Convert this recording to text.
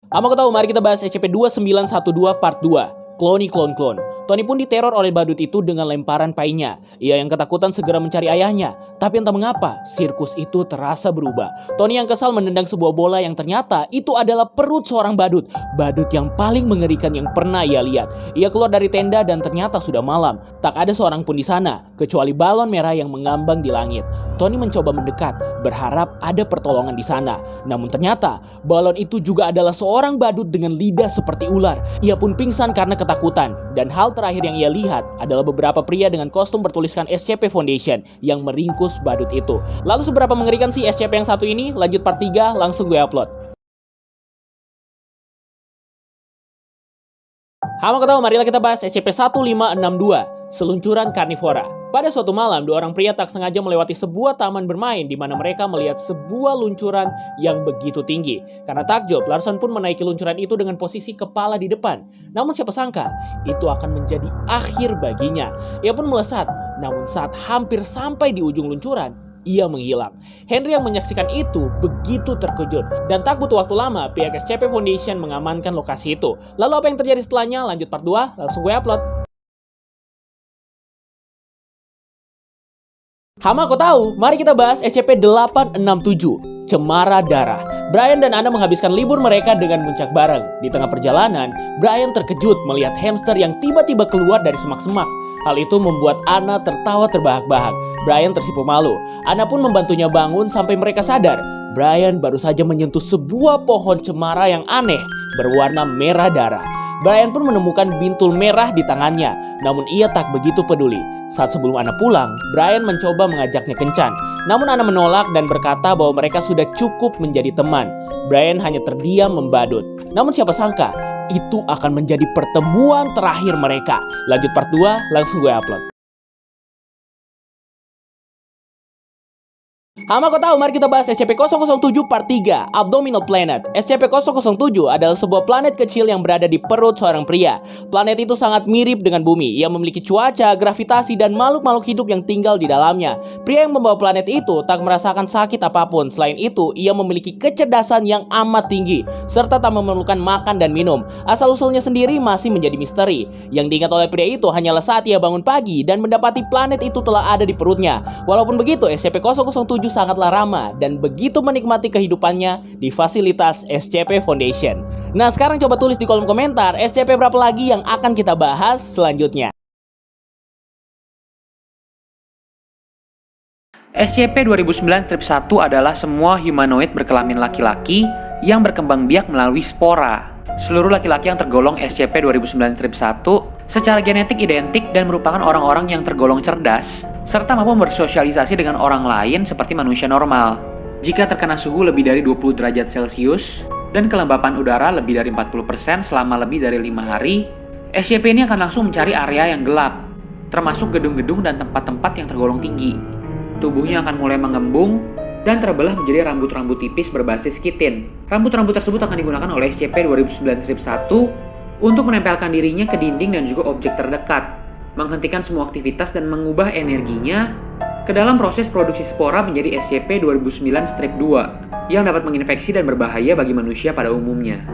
Kamu tahu, mari kita bahas SCP-2912 Part 2, Clone Clone. Tony pun diteror oleh badut itu dengan lemparan painya. Ia yang ketakutan segera mencari ayahnya. Tapi entah mengapa, sirkus itu terasa berubah. Tony yang kesal menendang sebuah bola yang ternyata itu adalah perut seorang badut. Badut yang paling mengerikan yang pernah ia lihat. Ia keluar dari tenda dan ternyata sudah malam. Tak ada seorang pun di sana, kecuali balon merah yang mengambang di langit. Tony mencoba mendekat, berharap ada pertolongan di sana. Namun ternyata, balon itu juga adalah seorang badut dengan lidah seperti ular. Ia pun pingsan karena ketakutan. Dan hal terakhir yang ia lihat adalah beberapa pria dengan kostum bertuliskan SCP Foundation yang meringkus badut itu. Lalu seberapa mengerikan sih SCP yang satu ini? Lanjut part 3, langsung gue upload. Halo ketahu, marilah kita bahas SCP-1562, Seluncuran Karnivora. Pada suatu malam, dua orang pria tak sengaja melewati sebuah taman bermain di mana mereka melihat sebuah luncuran yang begitu tinggi. Karena takjub, Larson pun menaiki luncuran itu dengan posisi kepala di depan. Namun siapa sangka, itu akan menjadi akhir baginya. Ia pun melesat, namun saat hampir sampai di ujung luncuran, ia menghilang. Henry yang menyaksikan itu begitu terkejut. Dan tak butuh waktu lama, pihak SCP Foundation mengamankan lokasi itu. Lalu apa yang terjadi setelahnya? Lanjut part 2, langsung gue upload. Hama, kau tahu? Mari kita bahas SCP-867, Cemara Darah. Brian dan Anna menghabiskan libur mereka dengan muncak bareng. Di tengah perjalanan, Brian terkejut melihat hamster yang tiba-tiba keluar dari semak-semak. Hal itu membuat Anna tertawa terbahak-bahak. Brian tersipu malu. Anna pun membantunya bangun sampai mereka sadar. Brian baru saja menyentuh sebuah pohon cemara yang aneh, berwarna merah darah. Brian pun menemukan bintul merah di tangannya, namun ia tak begitu peduli. Saat sebelum Anna pulang, Brian mencoba mengajaknya kencan. Namun Anna menolak dan berkata bahwa mereka sudah cukup menjadi teman. Brian hanya terdiam membadut. Namun siapa sangka, itu akan menjadi pertemuan terakhir mereka. Lanjut part 2, langsung gue upload. Hama, kau tahu? Mari kita bahas SCP-007 Part 3, Abdominal Planet. SCP-007 adalah sebuah planet kecil yang berada di perut seorang pria. Planet itu sangat mirip dengan bumi. Ia memiliki cuaca, gravitasi, dan makhluk-makhluk hidup yang tinggal di dalamnya. Pria yang membawa planet itu tak merasakan sakit apapun. Selain itu, ia memiliki kecerdasan yang amat tinggi, serta tak memerlukan makan dan minum. Asal-usulnya sendiri masih menjadi misteri. Yang diingat oleh pria itu hanyalah saat ia bangun pagi dan mendapati planet itu telah ada di perutnya. Walaupun begitu, SCP-007 sangatlah ramah dan begitu menikmati kehidupannya di fasilitas SCP Foundation. Nah, sekarang coba tulis di kolom komentar SCP berapa lagi yang akan kita bahas selanjutnya. SCP-2009-1 adalah semua humanoid berkelamin laki-laki yang berkembang biak melalui spora. Seluruh laki-laki yang tergolong SCP-2009-1 secara genetik identik dan merupakan orang-orang yang tergolong cerdas, serta mampu bersosialisasi dengan orang lain seperti manusia normal. Jika terkena suhu lebih dari 20 derajat Celcius dan kelembapan udara lebih dari 40% selama lebih dari 5 hari, SCP ini akan langsung mencari area yang gelap, termasuk gedung-gedung dan tempat-tempat yang tergolong tinggi. Tubuhnya akan mulai mengembung dan terbelah menjadi rambut-rambut tipis berbasis kitin. Rambut-rambut tersebut akan digunakan oleh SCP-2009-1 untuk menempelkan dirinya ke dinding dan juga objek terdekat, menghentikan semua aktivitas dan mengubah energinya ke dalam proses produksi spora menjadi SCP-2009-2 yang dapat menginfeksi dan berbahaya bagi manusia pada umumnya.